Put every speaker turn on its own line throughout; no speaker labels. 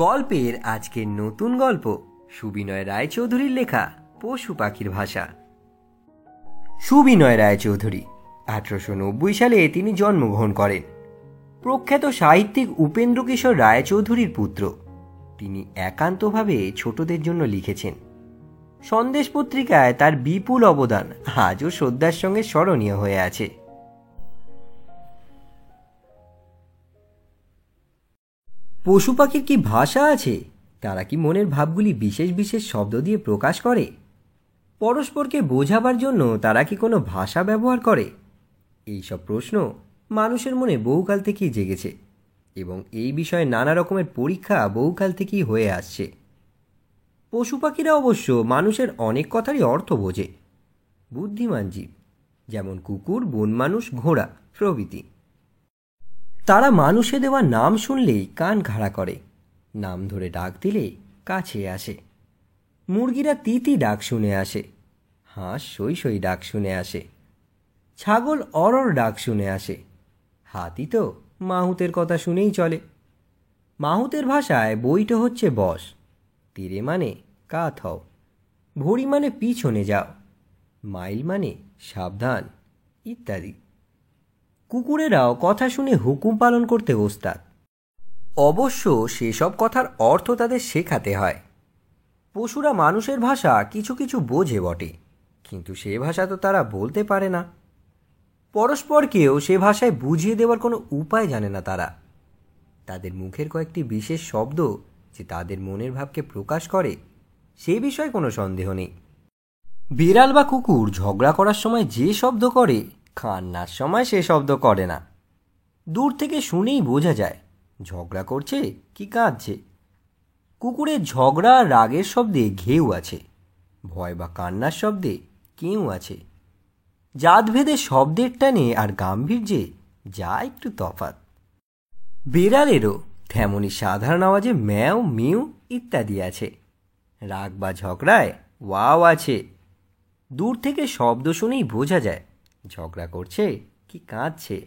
গল্পের আজকের নতুন গল্প সুবিনয় রায়চৌধুরীর লেখা পশু পাখির ভাষা। সুবিনয় রায়চৌধুরী 1890 সালে তিনি জন্মগ্রহণ করেন। প্রখ্যাত সাহিত্যিক উপেন্দ্র কিশোর রায়চৌধুরীর পুত্র। তিনি একান্তভাবে ছোটদের জন্য লিখেছেন। সন্দেশ পত্রিকায় তার বিপুল অবদান আজও শ্রদ্ধার সঙ্গে স্মরণীয় হয়ে আছে। পশু পাখির কি ভাষা আছে? তারা কি মনের ভাবগুলি বিশেষ বিশেষ শব্দ দিয়ে প্রকাশ করে? পরস্পরকে বোঝাবার জন্য তারা কি কোনো ভাষা ব্যবহার করে? এইসব প্রশ্ন মানুষের মনে বহুকাল থেকেই জেগেছে এবং এই বিষয়ে নানা রকমের পরীক্ষা বহুকাল থেকেই হয়ে আসছে। পশু পাখিরা অবশ্য মানুষের অনেক কথারই অর্থ বোঝে। বুদ্ধিমান জীব, যেমন কুকুর, বন মানুষ, ঘোড়া প্রভৃতি। তারা মানুষে দেওয়া নাম শুনলেই কান খাড়া করে, নাম ধরে ডাক দিলে কাছে আসে। মুরগিরা তিতি ডাক শুনে আসে, হাঁস সই সই ডাক শুনে আসে, ছাগল অরর ডাক শুনে আসে। হাতি তো মাহুতের কথা শুনেই চলে। মাহুতের ভাষায় বইটা হচ্ছে বস, তীরে মানে কাত হও, ভরি মানে পিছনে যাও, মাইল মানে সাবধান ইত্যাদি। কুকুরেরাও কথা শুনে হুকুম পালন করতে ওস্তাদ। অবশ্য সেসব কথার অর্থ তাদের শেখাতে হয়। পশুরা মানুষের ভাষা কিছু কিছু বোঝে বটে, কিন্তু সে ভাষা তো তারা বলতে পারে না। পরস্পরকেও সে ভাষায় বুঝিয়ে দেওয়ার কোনো উপায় জানে না তারা। তাদের মুখের কয়েকটি বিশেষ শব্দ যে তাদের মনের ভাবকে প্রকাশ করে, সে বিষয়ে কোনো সন্দেহ নেই। বিড়াল বা কুকুর ঝগড়া করার সময় যে শব্দ করে, কান্নার সময় সে শব্দ করে না। দূর থেকে শুনেই বোঝা যায় ঝগড়া করছে কি কাঁদছে। কুকুরের ঝগড়া আর রাগের শব্দে ঘেউ আছে, ভয় বা কান্নার শব্দে কেউ আছে। জাতভেদে শব্দের টানে আর গাম্ভীর্যে যা একটু তফাৎ। বিড়ালেরও তেমনই সাধারণ আওয়াজে ম্যাও মিউ ইত্যাদি আছে। রাগ বা ঝগড়ায় ওয়াও আছে। দূর থেকে শব্দ শুনেই বোঝা যায় ঝগড়া করছে কি কাঁদছে।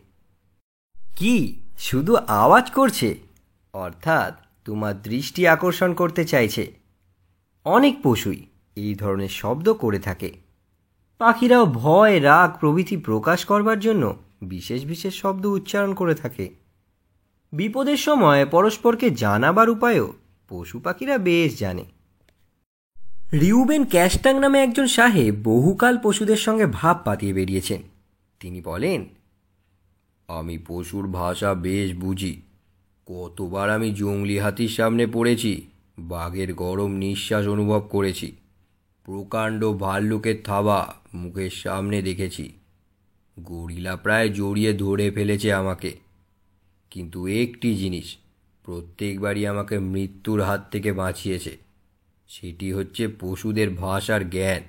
কি শুধু আওয়াজ করছে, অর্থাৎ তোমার দৃষ্টি আকর্ষণ করতে চাইছে। অনেক পশুই এই ধরনের শব্দ করে থাকে। পাখিরাও ভয়, রাগ প্রভৃতি প্রকাশ করবার জন্য বিশেষ বিশেষ শব্দ উচ্চারণ করে থাকে। বিপদের সময় পরস্পরকে জানাবার উপায়ও পশু পাখিরা বেশ জানে। রিউবেন ক্যাস্টাং নামে একজন সাহেব বহুকাল পশুদের সঙ্গে ভাব পাতিয়ে বেরিয়েছেন। তিনি বলেন, আমি পশুর ভাষা বেশ বুঝি। কতবার আমি জংলি হাতির সামনে পড়েছি, বাঘের গরম নিঃশ্বাস অনুভব করেছি, প্রকাণ্ড ভাল্লুকের থাবা মুখের সামনে দেখেছি। গরিলা প্রায় জড়িয়ে ধরে ফেলেছে আমাকে, কিন্তু একটি জিনিস প্রত্যেকবারই আমাকে মৃত্যুর হাত থেকে বাঁচিয়েছে, সেটি হচ্ছে পশুদের ভাষার জ্ঞান।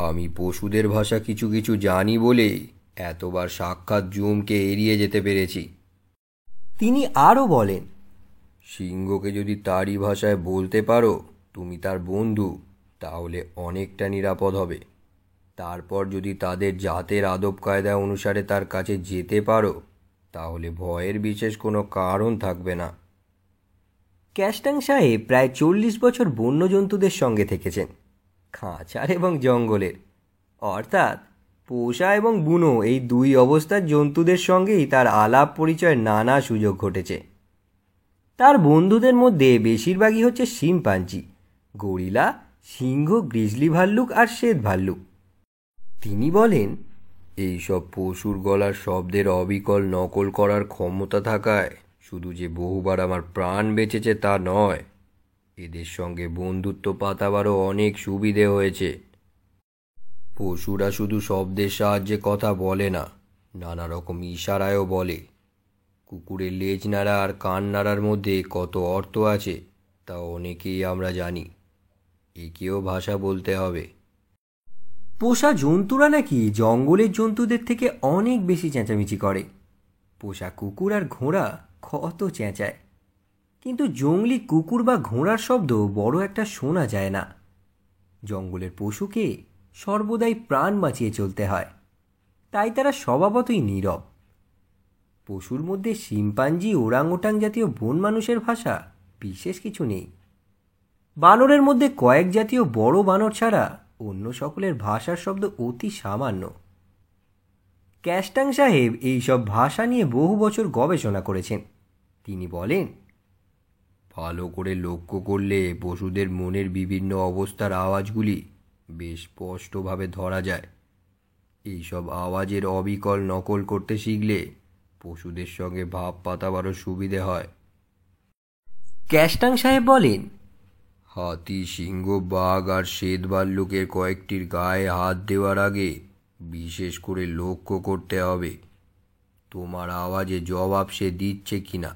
আমি পশুদের ভাষা কিছু কিছু জানি বলে এতবার সাক্ষাৎ জুমকে এড়িয়ে যেতে পেরেছি। তিনি আরও বলেন, সিংহকে যদি তারই ভাষায় বলতে পারো তুমি তার বন্ধু, তাহলে অনেকটা নিরাপদ হবে। তারপর যদি তাদের জাতের আদব কায়দা অনুসারে তার কাছে যেতে পারো, তাহলে ভয়ের বিশেষ কোনো কারণ থাকবে না। ক্যাস্টাং সাহেব প্রায় 40 বছর বন্যজন্তুদের সঙ্গে থেকেছেন, খাঁচার এবং জঙ্গলের, অর্থাৎ পোষা এবং বুনো এই দুই অবস্থার জন্তুদের সঙ্গেই তার আলাপ পরিচয়ের নানা সুযোগ ঘটেছে। তার বন্ধুদের মধ্যে বেশিরভাগই হচ্ছে শিম্পাঞ্জি, গরিলা, সিংহ, গ্রিজলি ভাল্লুক আর শ্বেত ভাল্লুক। তিনি বলেন, এইসব পশুর গলার শব্দের অবিকল নকল করার ক্ষমতা থাকায় শুধু যে বহুবার আমার প্রাণ বেঁচেছে তা নয়, এদের সঙ্গে বন্ধুত্ব পাতাবারও অনেক সুবিধে হয়েছে। পশুরা শুধু শব্দের সাহায্যে কথা বলে না, নানা রকম ইশারায়ও বলে। কুকুরের লেজ নাড়া আর কান নাড়ার মধ্যে কত অর্থ আছে তা অনেকেই আমরা জানি। একেও ভাষা বলতে হবে। পোষা জন্তুরা নাকি জঙ্গলের জন্তুদের থেকে অনেক বেশি চেঁচামেচি করে। পোষা কুকুর আর ঘোড়া কত চেঁচায়, কিন্তু জংলি কুকুর বা ঘোড়ার শব্দ বড় একটা শোনা যায় না। জঙ্গলের পশুকে সর্বদাই প্রাণ বাঁচিয়ে চলতে হয়, তাই তারা স্বভাবতই নীরব। পশুর মধ্যে শিম্পাঞ্জি, ওরাংওটাং জাতীয় বন মানুষের ভাষা বিশেষ কিছু নেই। বানরের মধ্যে কয়েক জাতীয় বড় বানর ছাড়া অন্য সকলের ভাষার শব্দ অতি সামান্য। ক্যাস্টাং সাহেব এইসব ভাষা নিয়ে বহু বছর গবেষণা করেছেন। তিনি বলেন,
ভালো করে লক্ষ্য করলে পশুদের মনের বিভিন্ন অবস্থার আওয়াজগুলি বেশ স্পষ্টভাবে ধরা যায়। এইসব আওয়াজের অবিকল নকল করতে শিখলে পশুদের সঙ্গে ভাব পাতাবারও সুবিধে হয়।
ক্যাস্টাং সাহেব বলেন,
হাতি, সিংহ, বাঘ আর শ্বেত ভাল্লুকের কয়েকটির গায়ে হাত দেওয়ার আগে বিশেষ করে লক্ষ্য করতে হবে তোমার আওয়াজে জবাব সে দিচ্ছে কিনা।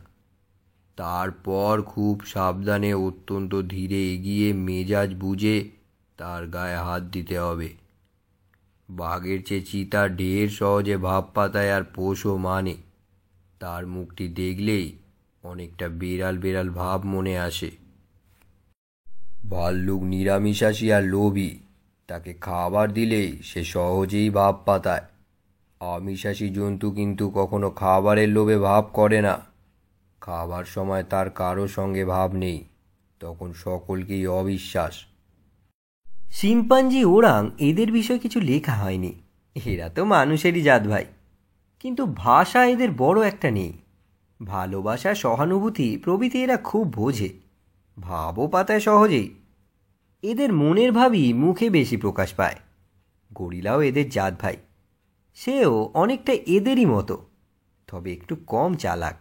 তারপর খুব সাবধানে অত্যন্ত ধীরে এগিয়ে মেজাজ বুঝে তার গায়ে হাত দিতে হবে। বাঘের চেয়ে চিতা ঢের সহজে ভাব পাতায় আর পোষও মানে। তার মুখটি দেখলেই অনেকটা বেড়াল বেড়াল ভাব মনে আসে। ভাল্লুক নিরামিষাশী আর লোভী, তাকে খাবার দিলেই সে সহজেই ভাব পাতায়। আমিষাশী জন্তু কিন্তু কখনো খাবারের লোভে ভাব করে না। খাবার সময় তার কারো সঙ্গে ভাব নেই, তখন সকলকেই অবিশ্বাস।
শিম্পাঞ্জি, ওরাং এদের বিষয়ে কিছু লেখা হয়নি। এরা তো মানুষেরই জাত ভাই, কিন্তু ভাষা এদের বড় একটা নেই। ভালোবাসা, সহানুভূতি প্রভৃতি এরা খুব বোঝে, ভাবও পাতায় সহজেই। এদের মনের ভাবই মুখে বেশি প্রকাশ পায়। গরিলাও এদের জাত ভাই, সেও অনেকটা এদেরই মতো, তবে একটু কম চালাক।